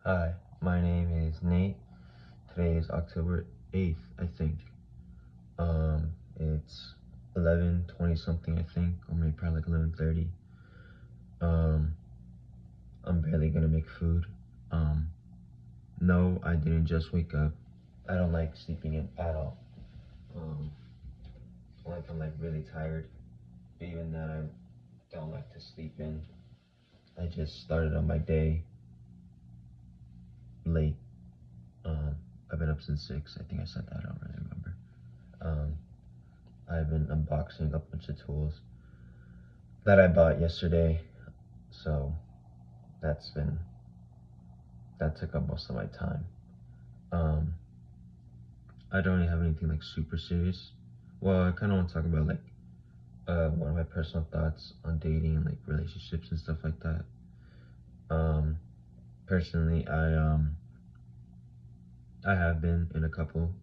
Hi, my name is Nate. Today is October 8th, I think. It's 11:20 something, I think, or maybe probably like 11:30. Um, I'm barely gonna make food. Um, no, I didn't just wake up. I don't like sleeping in at all. Um, only if I'm like really tired. But even then, I don't like to sleep in. I just started on my day late. Um, I've been up since 6. I think I said that. I don't really remember. Um, I've been unboxing a bunch of tools that I bought yesterday, so that took up most of my time. Um, I don't really have anything like super serious. Well, I kind of want to talk about like one of my personal thoughts on dating and like relationships and stuff like that. Um, Personally, I have been in a couple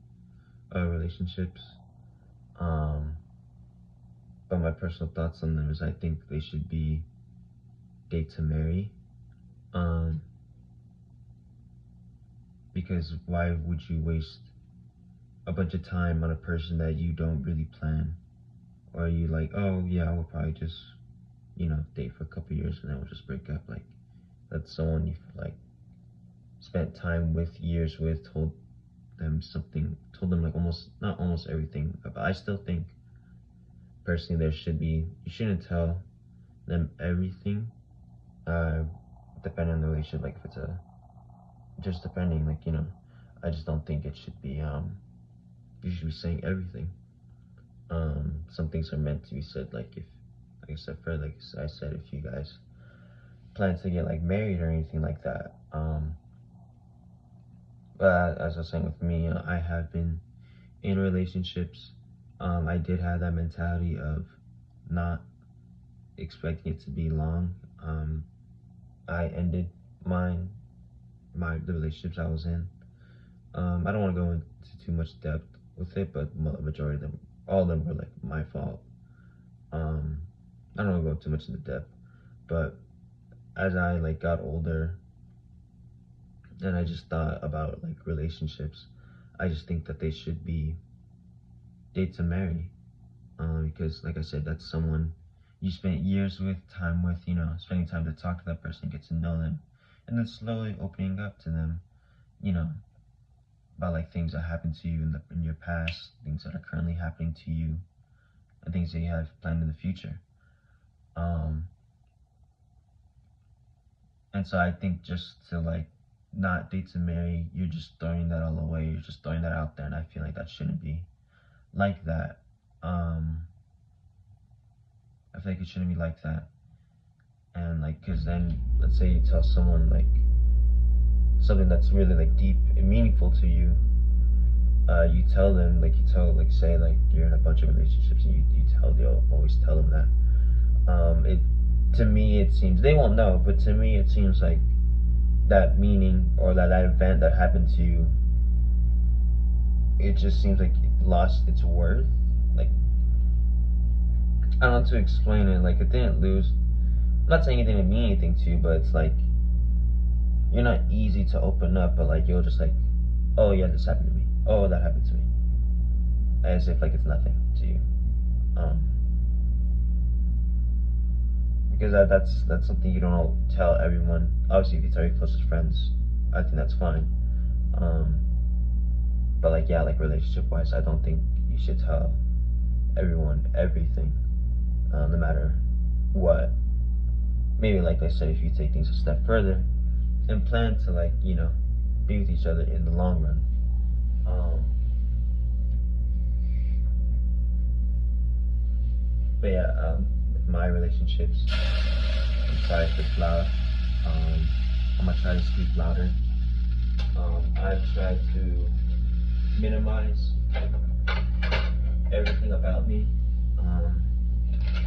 relationships. Um, but my personal thoughts on them is I think they should be date to marry. Um, because why would you waste a bunch of time on a person that you don't really plan? Or you like, oh yeah, we'll probably just, date for a couple years and then we'll just break up. Like, that's someone you've like spent time with, years with, told them like almost, not almost everything. But I still think, personally, you shouldn't tell them everything, uh, depending on the relationship. Like, if it's just depending, like, I just don't think it should be, you should be saying everything. Some things are meant to be said, like like I said, if you guys plan to get like married or anything like that. But as I was saying with me, I have been in relationships. I did have that mentality of not expecting it to be long. I ended mine, the relationships I was in. I don't want to go into too much depth with it, but majority of them, all of them were like my fault. Um, I don't want to go too much into depth, but as I like got older and I just thought about like relationships, I just think that they should be date to marry. Because like I said, that's someone you spent years with, time with, spending time to talk to that person, get to know them, and then slowly opening up to them, you know, about like things that happened to you in your past, things that are currently happening to you, and things that you have planned in the future. Um, and so I think just to like not date to marry, you're just throwing that all away. You're just throwing that out there, and I feel like that shouldn't be like that. I feel like it shouldn't be like that. And like, cause then let's say you tell someone like something that's really like deep and meaningful to you. You tell them like say like you're in a bunch of relationships and you'll always tell them that. It to me it seems they won't know, but to me it seems like that meaning or that event that happened to you, it just seems like it lost its worth. Like, I don't know how to explain it. Like, it didn't lose. I'm not saying it didn't mean anything to you, but it's like you're not easy to open up. But like you'll just like, oh yeah, this happened to me. Oh, that happened to me, as if like it's nothing to you. Because that's something you don't tell everyone. Obviously, if you tell your closest friends, I think that's fine. But like yeah, like relationship wise, I don't think you should tell everyone everything, no matter what. Maybe like I said, if you take things a step further and plan to like be with each other in the long run. But yeah, with my relationships, I'm sorry if it's loud. I'm gonna try to speak louder. I've tried to minimize everything about me.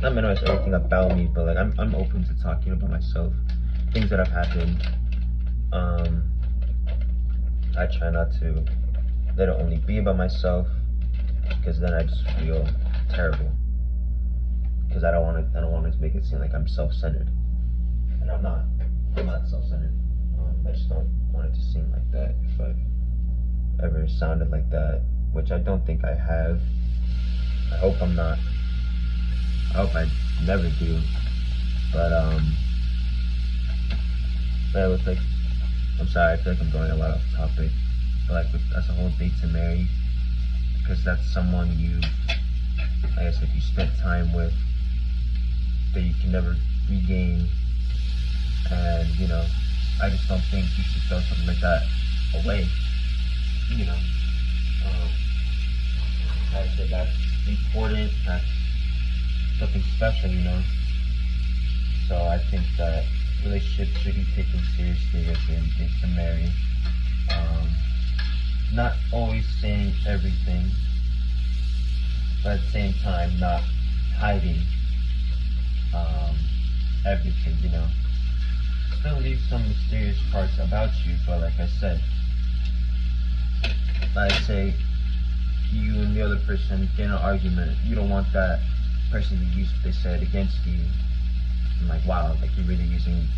Not minimize everything about me, but like I'm open to talking about myself, things that have happened. I try not to let it only be about myself, because then I just feel terrible. Because I don't want it to make it seem like I'm self-centered, and I'm not. I'm not self-centered. I just don't want it that if I've ever sounded like that, which I don't think I have. I hope I'm not. I hope I never do. But yeah, with like, I'm sorry, I feel like I'm going a lot off topic. But like, as a whole, date to marry, because that's someone you, I guess, if you spent time with, that you can never regain. And I just don't think you should throw something like that away. You know, um, I said that's important. That's something special. So I think that relationships should be taken seriously as in date to marry. Not always saying everything, but at the same time not hiding everything. Still leave some mysterious parts about you, but like I said, let's say you and the other person get in an argument, you don't want that person to use what they said against you. And like, wow, like you're really using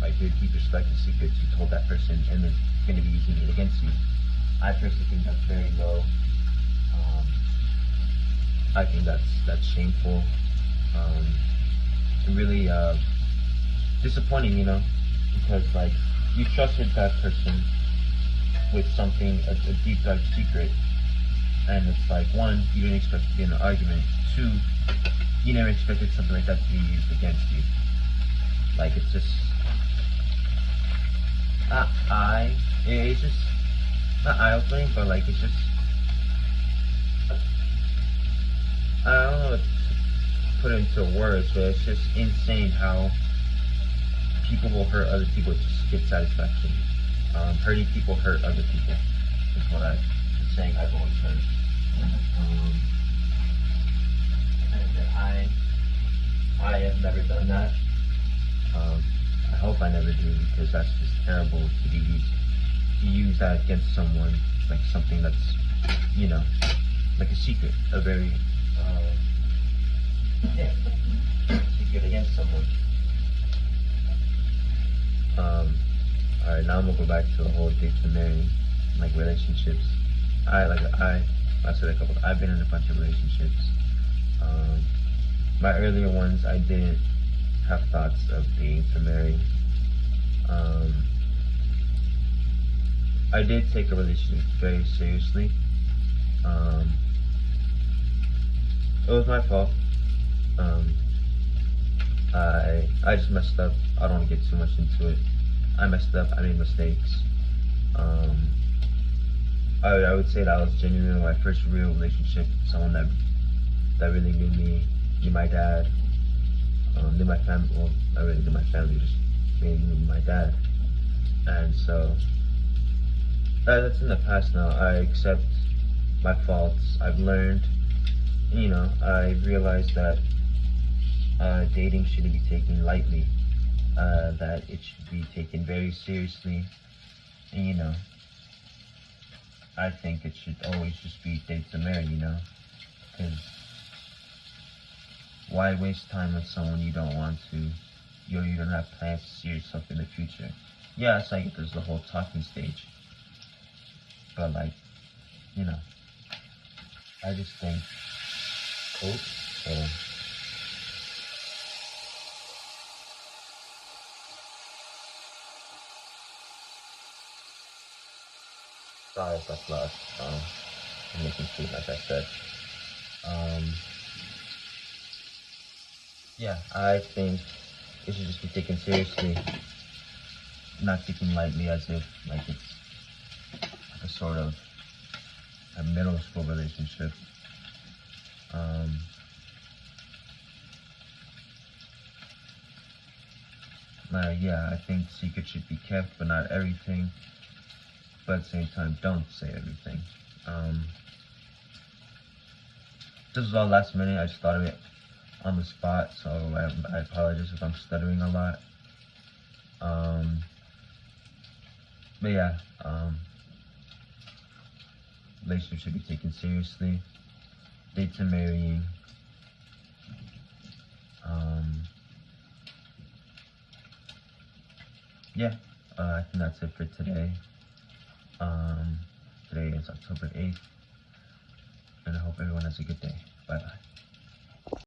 like your deepest darkest secrets you told that person, and they're going to be using it against you. I personally think that's very low. I think that's shameful, and really disappointing, because like you trusted that person with something, a deep dark secret, and it's like, one, you didn't expect to be in an argument. Two, you never expected something like that to be used against you. Like, it's just it's just not eye-opening, but like it's just, I don't know what to put it into words, but it's just insane how people will hurt other people just to get satisfaction. Hurting people hurt other people is what I'm saying I've always heard. And I have never done that. I hope I never do, because that's just terrible to be used, to use that against someone, like something that's, like a secret, a very, secret against someone. Alright, now I'm gonna go back to the whole date to marry, like relationships. I said a couple, I've been in a bunch of relationships. My earlier ones, I didn't have thoughts of dating to marry. I did take a relationship very seriously. It was my fault. I just messed up. I don't want to get too much into it. I messed up. I made mistakes. I would say that was genuinely my first real relationship. Someone that really knew me, knew my dad, knew my family. Well, I really knew my family, just really knew my dad. And so that's in the past now. I accept my faults. I've learned. I realized that dating shouldn't be taken lightly. That it should be taken very seriously. And I think it should always just be date to marry, because why waste time with someone you don't want to, you don't have plans to see yourself in the future. Yeah, it's like there's the whole talking stage, but like, I just think, sorry if that's loud. I'm making food, like I said. Yeah, I think it should just be taken seriously, not taken lightly as if like it's like a sort of a middle school relationship. Yeah, I think secrets should be kept, but not everything. But at the same time, don't say everything. This was all last minute. I just thought of it on the spot, so I apologize if I'm stuttering a lot. But yeah, relationships should be taken seriously. Date to marrying. Yeah, I think that's it for today. October 8th. And I hope everyone has a good day. Bye-bye.